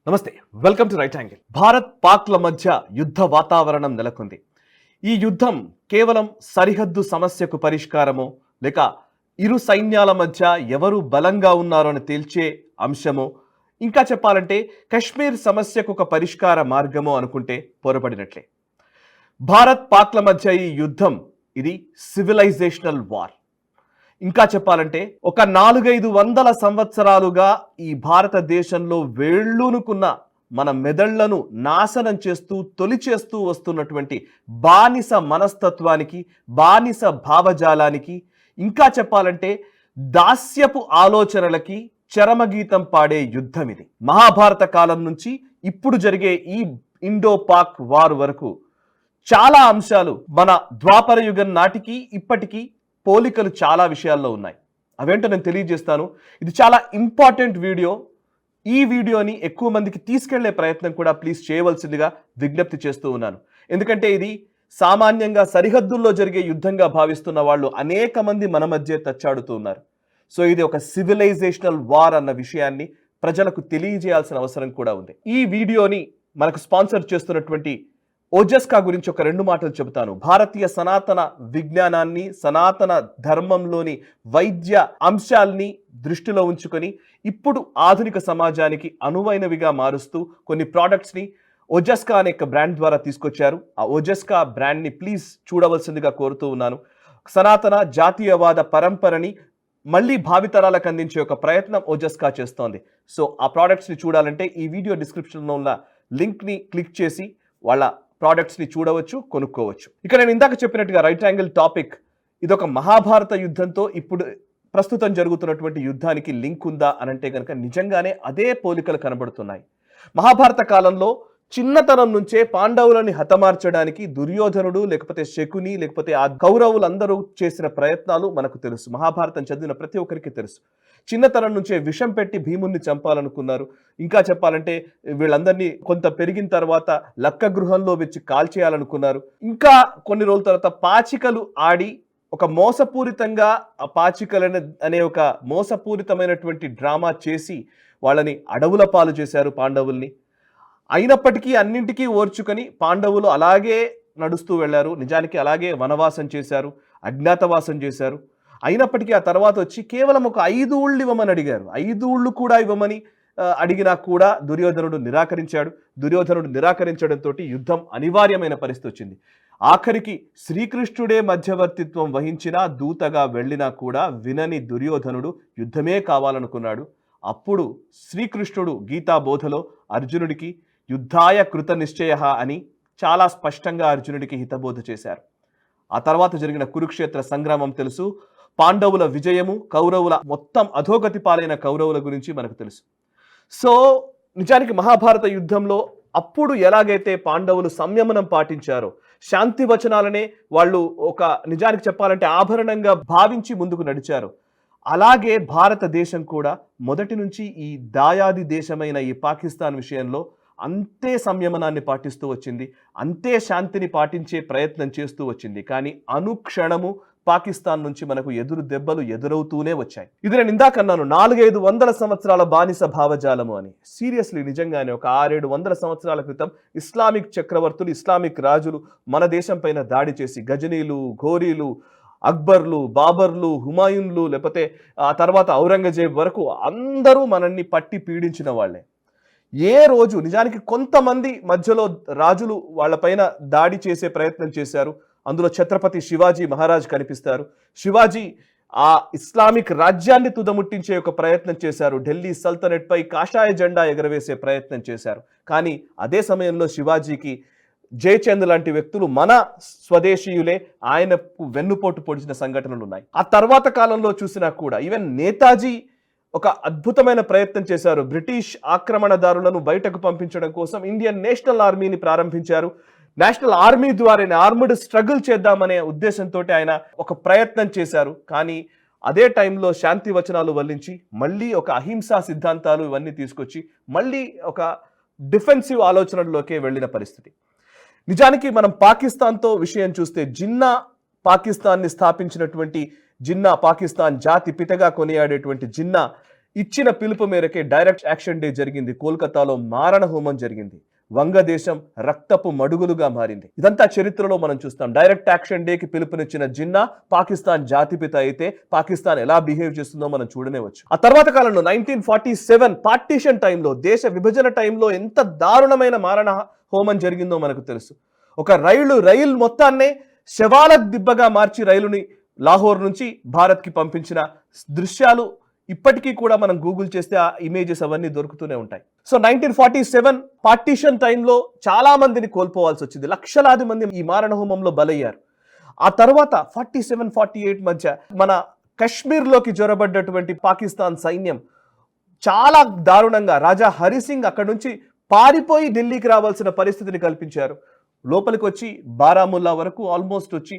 నమస్తే, welcome to right angle. Bharat పాక్ల మధ్య యుద్ధ వాతావరణం నెలకొంది. ఈ యుద్ధం కేవలం సరిహద్దు సమస్యకు పరిష్కారమో లేక ఇరు సైన్యాల మధ్య ఎవరు బలంగా ఉన్నారో అని తేల్చే అంశమో, ఇంకా చెప్పాలంటే కశ్మీర్ సమస్యకు ఒక పరిష్కార మార్గమో అనుకుంటే పొరపడినట్లే. భారత్ పాక్ల మధ్య ఈ యుద్ధం ఇది సివిలైజేషనల్ వార్. ఇంకా చెప్పాలంటే ఒక 400-500 సంవత్సరాలుగా ఈ భారతదేశంలో వేళ్ళూనుకున్న మన మెదళ్లను నాశనం చేస్తూ తొలిచేస్తూ వస్తున్నటువంటి బానిస మనస్తత్వానికి, బానిస భావజాలానికి, ఇంకా చెప్పాలంటే దాస్యపు ఆలోచనలకి చరమగీతం పాడే యుద్ధం ఇది. మహాభారత కాలం నుంచి ఇప్పుడు జరిగే ఈ ఇండో పాక్ వార్ వరకు చాలా అంశాలు మన ద్వాపర యుగం నాటికి ఇప్పటికీ పోలికలు చాలా విషయాల్లో ఉన్నాయి. అవేంటో నేను తెలియజేస్తాను. ఇది చాలా ఇంపార్టెంట్ వీడియో. ఈ వీడియోని ఎక్కువ మందికి తీసుకెళ్లే ప్రయత్నం కూడా ప్లీజ్ చేయవలసిందిగా విజ్ఞప్తి చేస్తూ ఉన్నాను. ఎందుకంటే ఇది సామాన్యంగా సరిహద్దుల్లో జరిగే యుద్ధంగా భావిస్తున్న వాళ్ళు అనేక మంది మన మధ్య తచ్చాడుతూ ఉన్నారు. సో ఇది ఒక సివిలైజేషనల్ వార్ అన్న విషయాన్ని ప్రజలకు తెలియజేయాల్సిన అవసరం కూడా ఉంది. ఈ వీడియోని మనకు స్పాన్సర్ చేస్తున్నటువంటి ఓజస్కా గురించి ఒక 2 మాటలు చెబుతాను. భారతీయ సనాతన విజ్ఞానాన్ని, సనాతన ధర్మంలోని వైద్య అంశాల్ని దృష్టిలో ఉంచుకొని ఇప్పుడు ఆధునిక సమాజానికి అనువైనవిగా మారుస్తూ కొన్ని ప్రోడక్ట్స్ని ఓజస్కా అనే బ్రాండ్ ద్వారా తీసుకొచ్చారు. ఆ ఓజస్కా బ్రాండ్ని ప్లీజ్ చూడవలసిందిగా కోరుతూ ఉన్నాను. సనాతన జాతీయవాద పరంపరని మళ్ళీ భావితరాలకు అందించే ఒక ప్రయత్నం ఓజస్కా చేస్తోంది. సో ఆ ప్రోడక్ట్స్ని చూడాలంటే ఈ వీడియో డిస్క్రిప్షన్లో ఉన్న లింక్ని క్లిక్ చేసి వాళ్ళ ప్రోడక్ట్స్ని చూడవచ్చు, కొనుక్కోవచ్చు. ఇక నేను ఇందాక చెప్పినట్టుగా రైట్ యాంగిల్ టాపిక్ ఇదొక మహాభారత యుద్ధంతో ఇప్పుడు ప్రస్తుతం జరుగుతున్నటువంటి యుద్ధానికి లింక్ ఉందా అనంటే కనుక నిజంగానే అదే పోలికలు కనబడుతున్నాయి. మహాభారత కాలంలో చిన్నతనం నుంచే పాండవులని హతమార్చడానికి దుర్యోధనుడు లేకపోతే శకుని లేకపోతే ఆ కౌరవులందరూ చేసిన ప్రయత్నాలు మనకు తెలుసు. మహాభారతం చదివిన ప్రతి ఒక్కరికి తెలుసు. చిన్నతనం నుంచే విషం పెట్టి భీముణ్ణి చంపాలనుకున్నారు. ఇంకా చెప్పాలంటే వీళ్ళందరినీ కొంత పెరిగిన తర్వాత లక్క గృహంలో వచ్చి కాల్చేయాలనుకున్నారు. ఇంకా కొన్ని రోజుల తర్వాత పాచికలు ఆడి ఒక మోసపూరితంగా ఆ పాచికలు అనే ఒక మోసపూరితమైనటువంటి డ్రామా చేసి వాళ్ళని అడవుల పాలు చేశారు పాండవుల్ని. అయినప్పటికీ అన్నింటికీ ఓర్చుకొని పాండవులు అలాగే నడుస్తూ వెళ్ళారు. నిజానికి అలాగే వనవాసం చేశారు, అజ్ఞాతవాసం చేశారు. అయినప్పటికీ ఆ తర్వాత వచ్చి కేవలం ఒక 5 ఊళ్ళు ఇవ్వమని అడిగారు. 5 ఊళ్ళు కూడా ఇవ్వమని అడిగినా కూడా దుర్యోధనుడు నిరాకరించాడు. దుర్యోధనుడు నిరాకరించడంతో యుద్ధం అనివార్యమైన పరిస్థితి వచ్చింది. ఆఖరికి శ్రీకృష్ణుడే మధ్యవర్తిత్వం వహించినా, దూతగా వెళ్ళినా కూడా వినని దుర్యోధనుడు యుద్ధమే కావాలనుకున్నాడు. అప్పుడు శ్రీకృష్ణుడు గీతా బోధలో అర్జునుడికి యుద్ధాయ కృత నిశ్చయ అని చాలా స్పష్టంగా అర్జునుడికి హితబోధ చేశారు. ఆ తర్వాత జరిగిన కురుక్షేత్ర సంగ్రామం తెలుసు. పాండవుల విజయము, కౌరవుల మొత్తం అధోగతి పాలైన కౌరవుల గురించి మనకు తెలుసు. సో నిజానికి మహాభారత యుద్ధంలో అప్పుడు ఎలాగైతే పాండవులు సంయమనం పాటించారో, శాంతి వచనాలనే వాళ్ళు ఒక నిజానికి చెప్పాలంటే ఆభరణంగా భావించి ముందుకు నడిచారు, అలాగే భారతదేశం కూడా మొదటి నుంచి ఈ దాయాది దేశమైన ఈ పాకిస్తాన్ విషయంలో అంతే సంయమనాన్ని పాటిస్తూ వచ్చింది, అంతే శాంతిని పాటించే ప్రయత్నం చేస్తూ వచ్చింది. కానీ అనుక్షణము పాకిస్తాన్ నుంచి మనకు ఎదురు దెబ్బలు ఎదురవుతూనే వచ్చాయి. ఇది నేను ఇందాక అన్నాను 400-500 సంవత్సరాల బానిస భావజాలము అని. సీరియస్లీ నిజంగానే ఒక 600-700 సంవత్సరాల క్రితం ఇస్లామిక్ చక్రవర్తులు, ఇస్లామిక్ రాజులు మన దేశం పైన దాడి చేసి గజనీలు, ఘోరీలు, అక్బర్లు, బాబర్లు, హుమాయూన్లు లేకపోతే ఆ తర్వాత ఔరంగజేబ్ వరకు అందరూ మనల్ని పట్టి పీడించిన వాళ్ళే. ఏ రోజు నిజానికి కొంతమంది మధ్యలో రాజులు వాళ్ళపైన దాడి చేసే ప్రయత్నం చేశారు. అందులో ఛత్రపతి శివాజీ మహారాజ్ కనిపిస్తారు. శివాజీ ఆ ఇస్లామిక్ రాజ్యాన్ని తుదముట్టించే ఒక ప్రయత్నం చేశారు. ఢిల్లీ సల్తనెట్ పై కాషాయ జెండా ఎగరవేసే ప్రయత్నం చేశారు. కానీ అదే సమయంలో శివాజీకి జయచంద్ లాంటి వ్యక్తులు మన స్వదేశీయులే ఆయనకు వెన్నుపోటు పొడిచిన సంఘటనలు ఉన్నాయి. ఆ తర్వాత కాలంలో చూసినా కూడా ఈవెన్ నేతాజీ ఒక అద్భుతమైన ప్రయత్నం చేశారు. బ్రిటిష్ ఆక్రమణదారులను బయటకు పంపించడం కోసం ఇండియన్ నేషనల్ ఆర్మీని ప్రారంభించారు. నేషనల్ ఆర్మీ ద్వారా ఆర్మ్డ్ స్ట్రగుల్ చేద్దామనే ఉద్దేశంతో ఆయన ఒక ప్రయత్నం చేశారు. కానీ అదే టైంలో శాంతి వచనాలు వల్లించి మళ్ళీ ఒక అహింసా సిద్ధాంతాలు ఇవన్నీ తీసుకొచ్చి మళ్ళీ ఒక డిఫెన్సివ్ ఆలోచనల్లోకే వెళ్ళిన పరిస్థితి. నిజానికి మనం పాకిస్తాన్తో విషయం చూస్తే జిన్నా పాకిస్తాన్ని స్థాపించినటువంటి జిన్నా, పాకిస్తాన్ జాతి పితగా కొనియాడేటువంటి జిన్నా ఇచ్చిన పిలుపు మేరకే డైరెక్ట్ యాక్షన్ డే జరిగింది. కోల్కతాలో మారణ హోమం జరిగింది. వంగదేశం రక్తపు మడుగులుగా మారింది. ఇదంతా చరిత్రలో మనం చూస్తాం. డైరెక్ట్ యాక్షన్ డేకి పిలుపునిచ్చిన జిన్నా పాకిస్తాన్ జాతిపిత అయితే పాకిస్తాన్ ఎలా బిహేవ్ చేస్తుందో మనం చూడనేవచ్చు. ఆ తర్వాత కాలంలో 1947 పార్టీషన్ టైంలో, దేశ విభజన టైంలో ఎంత దారుణమైన మారణ హోమం జరిగిందో మనకు తెలుసు. ఒక రైలు మొత్తాన్నే శవాల దిబ్బగా మార్చి రైలుని లాహోర్ నుంచి భారత్కి పంపించిన దృశ్యాలు ఇప్పటికీ కూడా మనం గూగుల్ చేస్తే ఆ ఇమేజెస్ అవన్నీ దొరుకుతూనే ఉంటాయి. సో 1947 పార్టీషన్ టైంలో చాలా మందిని కోల్పోవాల్సి వచ్చింది. లక్షలాది మంది ఈ మారణ హోమంలో బలయ్యారు. ఆ తర్వాత 47-48 మధ్య మన కశ్మీర్లోకి జొరబడ్డటువంటి పాకిస్తాన్ సైన్యం చాలా దారుణంగా రాజా హరిసింగ్ అక్కడి నుంచి పారిపోయి ఢిల్లీకి రావాల్సిన పరిస్థితిని కల్పించారు. లోపలికి వచ్చి బారాముల్లా వరకు ఆల్మోస్ట్ వచ్చి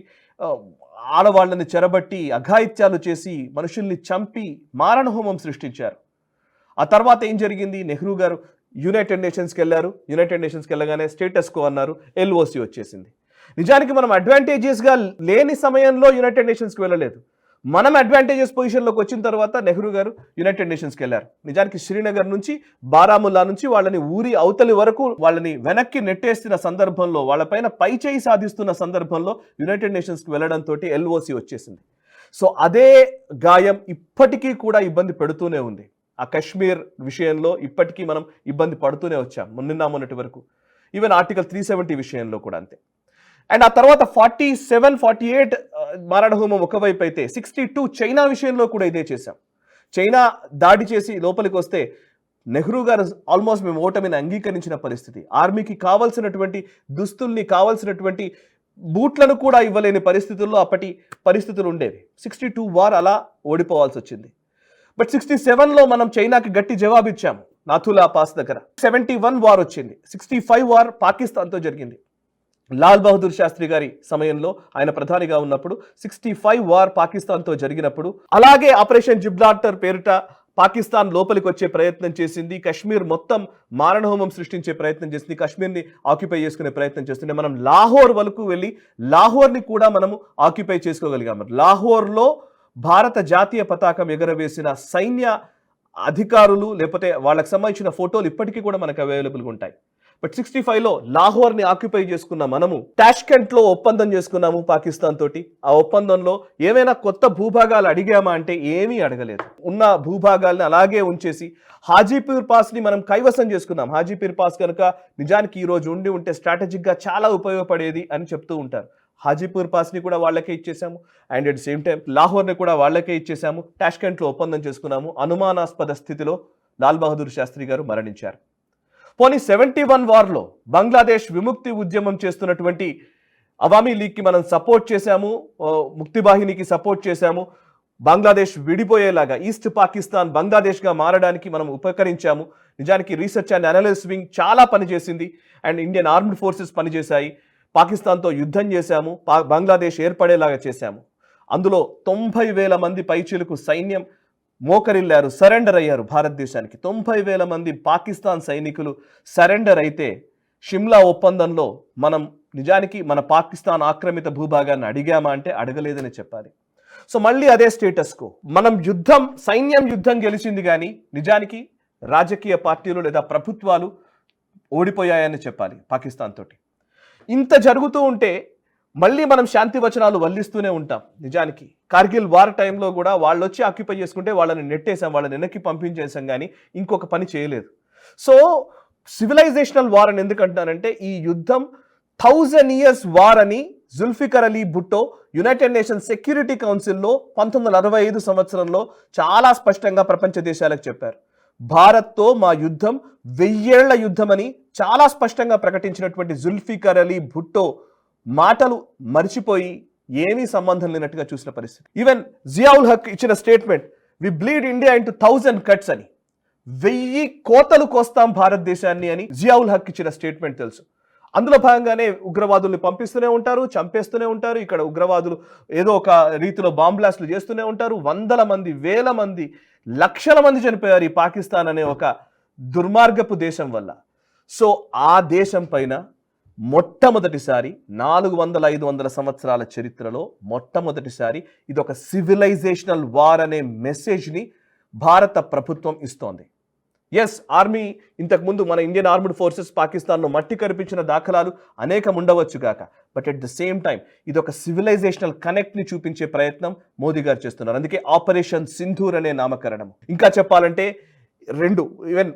ఆడవాళ్ళని చెరబట్టి అఘాయిత్యాలు చేసి మనుషుల్ని చంపి మారణ హోమం సృష్టించారు. ఆ తర్వాత ఏం జరిగింది? నెహ్రూ గారు యునైటెడ్ నేషన్స్కి వెళ్ళారు. యునైటెడ్ నేషన్స్కి వెళ్ళగానే స్టేటస్ కో అన్నారు, ఎల్ఓసి వచ్చేసింది. నిజానికి మనం అడ్వాంటేజెస్గా లేని సమయంలో యునైటెడ్ నేషన్స్కి వెళ్ళలేదు. మనం అడ్వాంటేజెస్ పొజిషన్లోకి వచ్చిన తర్వాత నెహ్రూ గారు యునైటెడ్ నేషన్స్కి వెళ్ళారు. నిజానికి శ్రీనగర్ నుంచి బారాముల్లా నుంచి వాళ్ళని ఊరి అవతలి వరకు వాళ్ళని వెనక్కి నెట్టేస్తున్న సందర్భంలో, వాళ్ళపైన పై చేయి సాధిస్తున్న సందర్భంలో యునైటెడ్ నేషన్స్కి వెళ్ళడంతో ఎల్ఓసి వచ్చేసింది. సో అదే గాయం ఇప్పటికీ కూడా ఇబ్బంది పెడుతూనే ఉంది. ఆ కశ్మీర్ విషయంలో ఇప్పటికీ మనం ఇబ్బంది పడుతూనే వచ్చాం మొన్నటి వరకు. ఈవెన్ ఆర్టికల్ 370 విషయంలో కూడా అంతే. అండ్ ఆ తర్వాత 47-48 మారణ హోమం ఒకవైపు అయితే 62 చైనా విషయంలో కూడా ఇదే చేశాం. చైనా దాడి చేసి లోపలికి వస్తే నెహ్రూ గారు ఆల్మోస్ట్ మేము ఓటమిని అంగీకరించిన పరిస్థితి. ఆర్మీకి కావాల్సినటువంటి దుస్తుల్ని, కావాల్సినటువంటి బూట్లను కూడా ఇవ్వలేని పరిస్థితుల్లో అప్పటి పరిస్థితులు ఉండేవి. 62 వార్ అలా ఓడిపోవాల్సి వచ్చింది. బట్ 67లో మనం చైనాకి గట్టి జవాబు ఇచ్చాము నాథులా పాస్ దగ్గర. 71 వార్ వచ్చింది. 65 వార్ పాకిస్తాన్తో జరిగింది. లాల్ బహదూర్ శాస్త్రి గారి సమయంలో ఆయన ప్రధానిగా ఉన్నప్పుడు 65 వార్ పాకిస్తాన్తో జరిగినప్పుడు, అలాగే ఆపరేషన్ జిబ్రాల్టర్ పేరిట పాకిస్తాన్ లోపలికి వచ్చే ప్రయత్నం చేసింది. కశ్మీర్ మొత్తం మారణహోమం సృష్టించే ప్రయత్నం చేసింది. కశ్మీర్ని ఆక్యుపై చేసుకునే ప్రయత్నం చేస్తుంటే మనం లాహోర్ వరకు వెళ్ళి లాహోర్ని కూడా మనము ఆక్యుపై చేసుకోగలిగాము. లాహోర్లో భారత జాతీయ పతాకం ఎగరవేసిన సైన్య అధికారులు లేకపోతే వాళ్ళకి సంబంధించిన ఫోటోలు ఇప్పటికీ కూడా మనకు అవైలబుల్గా ఉంటాయి. బట్ 65లో లాహోర్ని ఆక్యుపై చేసుకున్న మనము టాష్కెంట్లో ఒప్పందం చేసుకున్నాము పాకిస్తాన్ తోటి. ఆ ఒప్పందంలో ఏమైనా కొత్త భూభాగాలు అడిగామా అంటే ఏమీ అడగలేదు. ఉన్న భూభాగాల్ని అలాగే ఉంచేసి హాజీపూర్ పాస్ని మనం కైవసం చేసుకున్నాం. హాజీపూర్ పాస్ కనుక నిజానికి ఈ రోజు ఉండి ఉంటే స్ట్రాటజిక్గా చాలా ఉపయోగపడేది అని చెప్తూ ఉంటారు. హాజీపూర్ పాస్ని కూడా వాళ్ళకే ఇచ్చేసాము. అండ్ అట్ సేమ్ టైం లాహోర్ని కూడా వాళ్ళకే ఇచ్చేసాము. టాష్కెంట్లో ఒప్పందం చేసుకున్నాము. అనుమానాస్పద స్థితిలో లాల్ బహదూర్ శాస్త్రి గారు మరణించారు. పోనీ 71 వార్లో బంగ్లాదేశ్ విముక్తి ఉద్యమం చేస్తున్నటువంటి అవామీ లీగ్కి మనం సపోర్ట్ చేశాము, ముక్తి వాహినికి సపోర్ట్ చేశాము. బంగ్లాదేశ్ విడిపోయేలాగా ఈస్ట్ పాకిస్తాన్ బంగ్లాదేశ్గా మారడానికి మనం ఉపకరించాము. నిజానికి రీసెర్చ్ అండ్ అనాలిసిస్ వింగ్ చాలా పనిచేసింది. అండ్ ఇండియన్ ఆర్మ్డ్ ఫోర్సెస్ పనిచేశాయి. పాకిస్తాన్తో యుద్ధం చేశాము. బంగ్లాదేశ్ ఏర్పడేలాగా చేశాము. అందులో 90,000 మంది పైచిలుకు సైన్యం మోకరిల్లారు, సరెండర్ అయ్యారు భారతదేశానికి. 90,000 మంది పాకిస్తాన్ సైనికులు సరెండర్ అయితే షిమ్లా ఒప్పందంలో మనం నిజానికి మన పాకిస్తాన్ ఆక్రమిత భూభాగాన్ని అడిగామా అంటే అడగలేదని చెప్పాలి. సో మళ్ళీ అదే స్టేటస్ కో. మనం సైన్యం యుద్ధం గెలిచింది కానీ నిజానికి రాజకీయ పార్టీలు లేదా ప్రభుత్వాలు ఓడిపోయాయని చెప్పాలి పాకిస్తాన్ తోటి. ఇంత జరుగుతూ ఉంటే మళ్ళీ మనం శాంతి వచనాలు వల్లిస్తూనే ఉంటాం. నిజానికి కార్గిల్ వార్ టైంలో కూడా వాళ్ళు వచ్చి ఆక్యుపై చేసుకుంటే వాళ్ళని నెట్టేసాం, వాళ్ళని వెనక్కి పంపించేసాం, కానీ ఇంకొక పని చేయలేదు. సో సివిలైజేషనల్ వార్ అని ఎందుకంటున్నానంటే ఈ యుద్ధం 1000 years వార్ అని Zulfiqar Ali Bhutto United nations security కౌన్సిల్లో 1965 సంవత్సరంలో చాలా స్పష్టంగా ప్రపంచ దేశాలకు చెప్పారు. భారత్తో మా యుద్ధం 1000 ఏళ్ల యుద్ధం అని చాలా స్పష్టంగా ప్రకటించినటువంటి జుల్ఫికర్ అలీ భుట్టో మాటలు మర్చిపోయి ఏమీ సంబంధం లేనట్టుగా చూసిన పరిస్థితి. ఈవెన్ జియావుల్ హక్ ఇచ్చిన స్టేట్మెంట్, వి బ్లీడ్ ఇండియా ఇంటూ 1000 cuts అని, 1000 కోతలు కోస్తాం భారతదేశాన్ని అని జియావుల్ హక్ ఇచ్చిన స్టేట్మెంట్ తెలుసు. అందులో భాగంగానే ఉగ్రవాదుల్ని పంపిస్తూనే ఉంటారు, చంపేస్తూనే ఉంటారు. ఇక్కడ ఉగ్రవాదులు ఏదో ఒక రీతిలో బాంబ్ బ్లాస్టులు చేస్తూనే ఉంటారు. 100 మంది, 1000 మంది, లక్షల మంది చనిపోయారు ఈ పాకిస్తాన్ అనే ఒక దుర్మార్గపు దేశం వల్ల. సో ఆ దేశం పైన మొట్టమొదటిసారి 400-500 సంవత్సరాల చరిత్రలో మొట్టమొదటిసారి ఇది ఒక సివిలైజేషనల్ వార్ అనే మెసేజ్ని భారత ప్రభుత్వం ఇస్తోంది. ఎస్, ఆర్మీ ఇంతకుముందు మన ఇండియన్ ఆర్మ్డ్ ఫోర్సెస్ పాకిస్తాన్ను మట్టి కరిపించిన దాఖలాలు అనేకం ఉండవచ్చు గాక, but at the same time ఇది ఒక సివిలైజేషనల్ కనెక్ట్ని చూపించే ప్రయత్నం మోదీ గారు చేస్తున్నారు. అందుకే ఆపరేషన్ సింధూర్ అనే నామకరణం. ఇంకా చెప్పాలంటే రెండు, ఈవెన్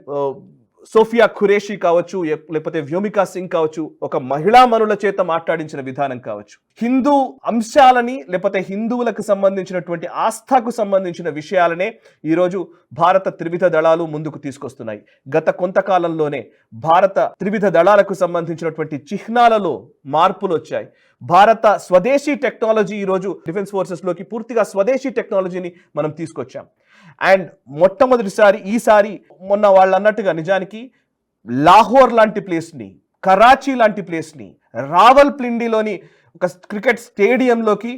సోఫియా ఖురేషి కావచ్చు, లేకపోతే వ్యోమికా సింగ్ కావచ్చు, ఒక మహిళా మనుల చేత మాట్లాడించిన విధానం కావచ్చు, హిందూ అంశాలని లేకపోతే హిందువులకు సంబంధించినటువంటి ఆస్థకు సంబంధించిన విషయాలనే ఈరోజు భారత త్రివిధ దళాలు ముందుకు తీసుకొస్తున్నాయి. గత కొంతకాలంలోనే భారత త్రివిధ దళాలకు సంబంధించినటువంటి చిహ్నాలలో మార్పులు వచ్చాయి. భారత స్వదేశీ టెక్నాలజీ ఈరోజు డిఫెన్స్ ఫోర్సెస్లోకి పూర్తిగా స్వదేశీ టెక్నాలజీని మనం తీసుకొచ్చాం. అండ్ మొట్టమొదటిసారి ఈసారి మొన్న వాళ్ళు అన్నట్టుగా నిజానికి లాహోర్ లాంటి ప్లేస్ని, కరాచీ లాంటి ప్లేస్ని, రావల్పిండిలోని ఒక క్రికెట్ స్టేడియంలోకి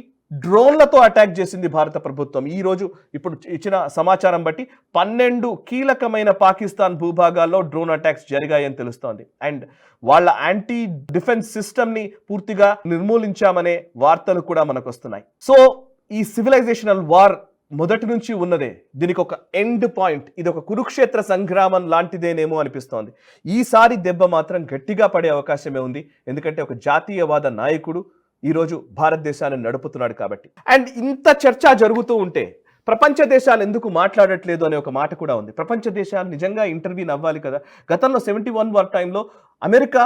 డ్రోన్లతో అటాక్ చేసింది భారత ప్రభుత్వం. ఈరోజు ఇప్పుడు ఇచ్చిన సమాచారం బట్టి 12 కీలకమైన పాకిస్తాన్ భూభాగాల్లో డ్రోన్ అటాక్స్ జరిగాయని తెలుస్తోంది. అండ్ వాళ్ళ యాంటీ డిఫెన్స్ సిస్టమ్ని పూర్తిగా నిర్మూలించామనే వార్తలు కూడా మనకు వస్తున్నాయి. సో ఈ సివిలైజేషనల్ వార్ మొదటి నుంచి ఉన్నదే, దీనికి ఒక ఎండ్ పాయింట్, ఇది ఒక కురుక్షేత్ర సంగ్రామం లాంటిదేనేమో అనిపిస్తోంది. ఈసారి దెబ్బ మాత్రం గట్టిగా పడే అవకాశమే ఉంది, ఎందుకంటే ఒక జాతీయవాద నాయకుడు ఈరోజు భారతదేశాన్ని నడుపుతున్నాడు కాబట్టి. అండ్ ఇంత చర్చ జరుగుతూ ఉంటే ప్రపంచ దేశాలు ఎందుకు మాట్లాడట్లేదు అనే ఒక మాట కూడా ఉంది. ప్రపంచ దేశాలు నిజంగా ఇంటర్వ్యూన్ అవ్వాలి కదా. గతంలో 71 వార్ టైంలో అమెరికా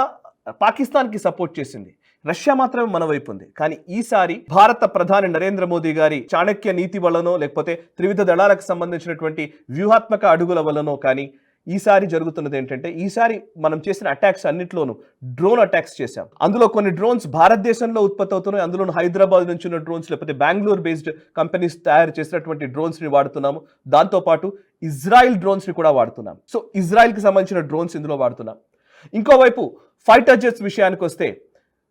పాకిస్తాన్కి సపోర్ట్ చేసింది, రష్యా మాత్రమే మన వైపు ఉంది. కానీ ఈసారి భారత ప్రధాని నరేంద్ర మోదీ గారి చాణక్య నీతి వల్లనో లేకపోతే త్రివిధ దళాలకు సంబంధించినటువంటి వ్యూహాత్మక అడుగుల వల్లనో కానీ ఈసారి జరుగుతున్నది ఏంటంటే, ఈసారి మనం చేసిన అటాక్స్ అన్నింటిలోనూ డ్రోన్ అటాక్స్ చేశాం. అందులో కొన్ని డ్రోన్స్ భారతదేశంలో ఉత్పత్తి అవుతున్నాయి, అందులో హైదరాబాద్ నుంచి ఉన్న డ్రోన్స్ లేకపోతే బెంగళూరు బేస్డ్ కంపెనీస్ తయారు చేసినటువంటి డ్రోన్స్ని వాడుతున్నాము. దాంతోపాటు ఇజ్రాయిల్ డ్రోన్స్ని కూడా వాడుతున్నాం. సో ఇజ్రాయిల్కి సంబంధించిన డ్రోన్స్ ఇందులో వాడుతున్నాం. ఇంకోవైపు ఫైటర్ జెట్స్ విషయానికి వస్తే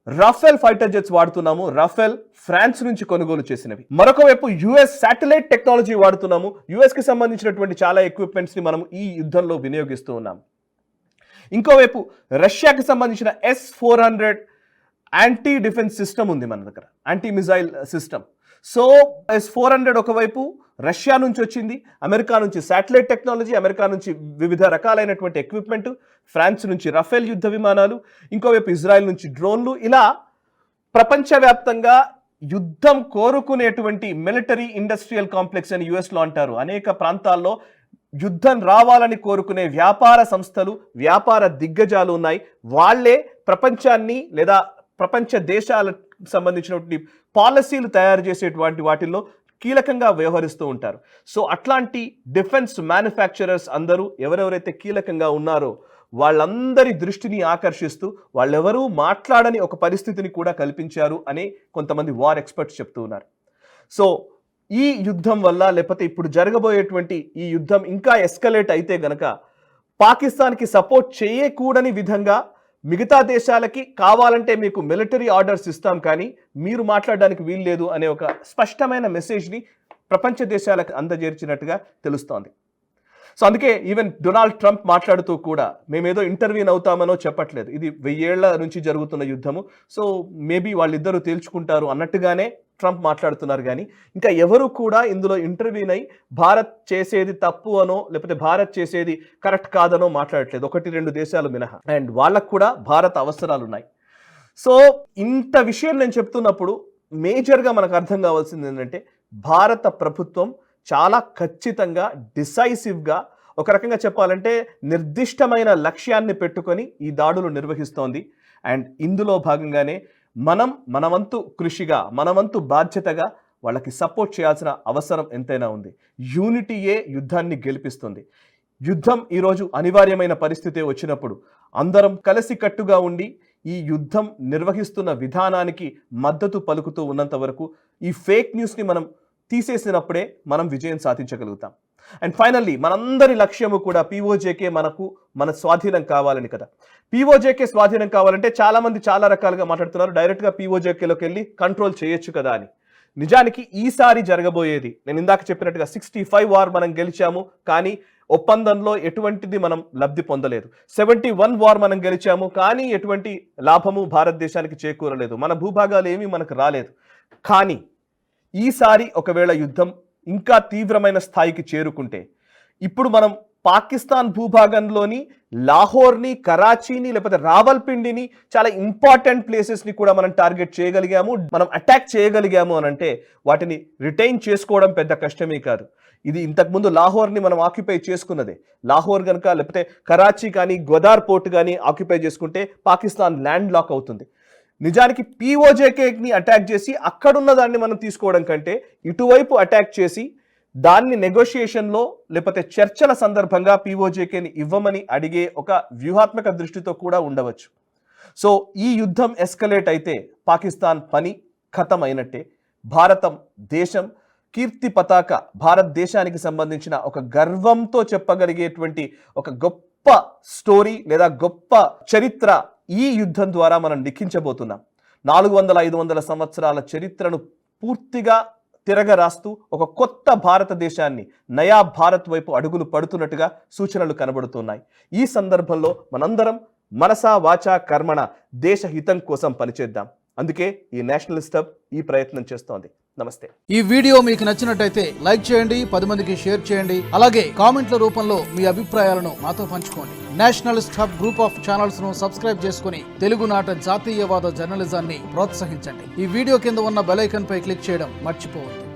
రాఫెల్ ఫైటర్ జెట్స్ వాడుతున్నాము. రాఫెల్ ఫ్రాన్స్ నుంచి కొనుగోలు చేసినవి. మరొక వైపు యుఎస్ శాటిలైట్ టెక్నాలజీ వాడుతున్నాము. యుఎస్ కి సంబంధించినటువంటి చాలా ఎక్విప్మెంట్స్ ని మనం ఈ యుద్ధంలో వినియోగిస్తూ ఉన్నాము. ఇంకోవైపు రష్యాకి సంబంధించిన S-400 యాంటీ డిఫెన్స్ సిస్టమ్ ఉంది మన దగ్గర, anti missile system. So S-400 ఒకవైపు రష్యా నుంచి వచ్చింది, అమెరికా నుంచి శాటిలైట్ టెక్నాలజీ, అమెరికా నుంచి వివిధ రకాలైనటువంటి ఎక్విప్మెంట్, ఫ్రాన్స్ నుంచి రఫేల్ యుద్ధ విమానాలు, ఇంకోవైపు ఇజ్రాయెల్ నుంచి డ్రోన్లు. ఇలా ప్రపంచవ్యాప్తంగా యుద్ధం కోరుకునేటువంటి మిలిటరీ ఇండస్ట్రియల్ కాంప్లెక్స్ అని యుఎస్లో అంటారు. అనేక ప్రాంతాల్లో యుద్ధం రావాలని కోరుకునే వ్యాపార సంస్థలు, వ్యాపార దిగ్గజాలు ఉన్నాయి. వాళ్లే ప్రపంచాన్ని లేదా ప్రపంచ దేశాలకు సంబంధించినటువంటి పాలసీలు తయారు చేసేటువంటి వాటిల్లో కీలకంగా వ్యవహరిస్తూ ఉంటారు. సో అట్లాంటి డిఫెన్స్ మ్యానుఫ్యాక్చరర్స్ అందరూ ఎవరెవరైతే కీలకంగా ఉన్నారో వాళ్ళందరి దృష్టిని ఆకర్షిస్తూ వాళ్ళెవరూ మాట్లాడని ఒక పరిస్థితిని కూడా కల్పించారు అని కొంతమంది వార్ ఎక్స్పర్ట్స్ చెప్తూ ఉన్నారు. సో ఈ యుద్ధం వల్ల లేకపోతే ఇప్పుడు జరగబోయేటువంటి ఈ యుద్ధం ఇంకా ఎస్కలేట్ అయితే గనక పాకిస్తాన్కి సపోర్ట్ చేయకూడని విధంగా మిగతా దేశాలకి కావాలంటే మీకు మిలిటరీ ఆర్డర్స్ ఇస్తాం కానీ మీరు మాట్లాడడానికి వీల్లేదు అనే ఒక స్పష్టమైన మెసేజ్ని ప్రపంచ దేశాలకు అందజేర్చినట్టుగా తెలుస్తోంది. సో అందుకే ఈవెన్ డొనాల్డ్ ట్రంప్ మాట్లాడుతూ కూడా మేమేదో ఇంటర్వ్యూన్ అవుతామనో చెప్పట్లేదు, ఇది 1000 ఏళ్ల నుంచి జరుగుతున్న యుద్ధము, సో మేబీ వాళ్ళిద్దరూ తేల్చుకుంటారు అన్నట్టుగానే ట్రంప్ మాట్లాడుతున్నారు. కానీ ఇంకా ఎవరు కూడా ఇందులో ఇంటర్వ్యూన్ అయి భారత్ చేసేది తప్పు అనో లేకపోతే భారత్ చేసేది కరెక్ట్ కాదనో మాట్లాడట్లేదు, 1-2 దేశాలు మినహా. అండ్ వాళ్ళకు కూడా భారత్ అవసరాలు ఉన్నాయి. సో ఇంత విషయం నేను చెప్తున్నప్పుడు మేజర్గా మనకు అర్థం కావాల్సింది ఏంటంటే, భారత ప్రభుత్వం చాలా ఖచ్చితంగా డిసైసివ్గా, ఒక రకంగా చెప్పాలంటే నిర్దిష్టమైన లక్ష్యాన్ని పెట్టుకొని ఈ దాడులు నిర్వహిస్తోంది. అండ్ ఇందులో భాగంగానే మనవంతు కృషిగా, మనవంతు బాధ్యతగా వాళ్ళకి సపోర్ట్ చేయాల్సిన అవసరం ఎంతైనా ఉంది. యూనిటీయే యుద్ధాన్ని గెలిపిస్తుంది. యుద్ధం ఈరోజు అనివార్యమైన పరిస్థితి వచ్చినప్పుడు అందరం కలిసికట్టుగా ఉండి ఈ యుద్ధం నిర్వహిస్తున్న విధానానికి మద్దతు పలుకుతూ ఉన్నంత వరకు ఈ ఫేక్ న్యూస్ని మనం తీసేసినప్పుడే మనం విజయం సాధించగలుగుతాం. అండ్ ఫైనల్లీ మనందరి లక్ష్యము కూడా పీఓజేకే మన స్వాధీనం కావాలని కదా. పీఓజేకే స్వాధీనం కావాలంటే చాలామంది చాలా రకాలుగా మాట్లాడుతున్నారు, డైరెక్ట్గా పీఓజేకేలోకి వెళ్ళి కంట్రోల్ చేయొచ్చు కదా అని. నిజానికి ఈసారి జరగబోయేది నేను ఇందాక చెప్పినట్టుగా 65 వార్ మనం గెలిచాము, కానీ ఒప్పందంలో ఎటువంటిది మనం లబ్ధి పొందలేదు. 71 వార్ మనం గెలిచాము, కానీ ఎటువంటి లాభము భారతదేశానికి చేకూరలేదు, మన భూభాగాలు ఏమీ మనకు రాలేదు. కానీ ఈసారి ఒకవేళ యుద్ధం ఇంకా తీవ్రమైన స్థాయికి చేరుకుంటే ఇప్పుడు మనం పాకిస్తాన్ భూభాగంలోని లాహోర్ని, కరాచీని, లేకపోతే రావల్పిండిని, చాలా ఇంపార్టెంట్ ప్లేసెస్ని కూడా మనం టార్గెట్ చేయగలిగాము, మనం అటాక్ చేయగలిగాము అని అంటే వాటిని రిటైన్ చేసుకోవడం పెద్ద కష్టమే కాదు. ఇది ఇంతకుముందు లాహోర్ని మనం ఆక్యుపై చేసుకున్నదే. లాహోర్ కనుక లేకపోతే కరాచీ కానీ గ్వదార్ పోర్ట్ కానీ ఆక్యుపై చేసుకుంటే పాకిస్తాన్ ల్యాండ్ లాక్ అవుతుంది. నిజానికి పీఓజేకేని అటాక్ చేసి అక్కడున్న దాన్ని మనం తీసుకోవడం కంటే ఇటువైపు అటాక్ చేసి దాన్ని నెగోషియేషన్లో లేకపోతే చర్చల సందర్భంగా పీఓజేకేని ఇవ్వమని అడిగే ఒక వ్యూహాత్మక దృష్టితో కూడా ఉండవచ్చు. సో ఈ యుద్ధం ఎస్కలేట్ అయితే పాకిస్తాన్ పని ఖతం అయినట్టే. భారతం దేశం కీర్తి పతాక, భారతదేశానికి సంబంధించిన ఒక గర్వంతో చెప్పగలిగేటువంటి ఒక గొప్ప స్టోరీ లేదా గొప్ప చరిత్ర ఈ యుద్ధం ద్వారా మనం లిఖించబోతున్నాం. 400-500 సంవత్సరాల చరిత్రను పూర్తిగా తిరగరాస్తూ ఒక కొత్త భారతదేశాన్ని, నయా భారత్ వైపు అడుగులు పడుతున్నట్టుగా సూచనలు కనబడుతున్నాయి. ఈ సందర్భంలో మనందరం మనసా వాచా కర్మణ దేశ హితం కోసం పనిచేద్దాం. అందుకే ఈ నేషనలిస్ట్ హబ్ ఈ ప్రయత్నం చేస్తోంది. నమస్తే. ఈ వీడియో మీకు నచ్చినట్టయితే లైక్ చేయండి, 10 మందికి షేర్ చేయండి. అలాగే కామెంట్ల రూపంలో మీ అభిప్రాయాలను మాతో పంచుకోండి. Nationalist hub group of channels ను సబ్స్క్రైబ్ చేసుకుని తెలుగునాట జాతీయవాద జర్నలిజాన్ని ప్రోత్సహించండి. ఈ వీడియో కింద ఉన్న బెల్ ఐకాన్ పై క్లిక్ చేయడం మర్చిపోవద్దు.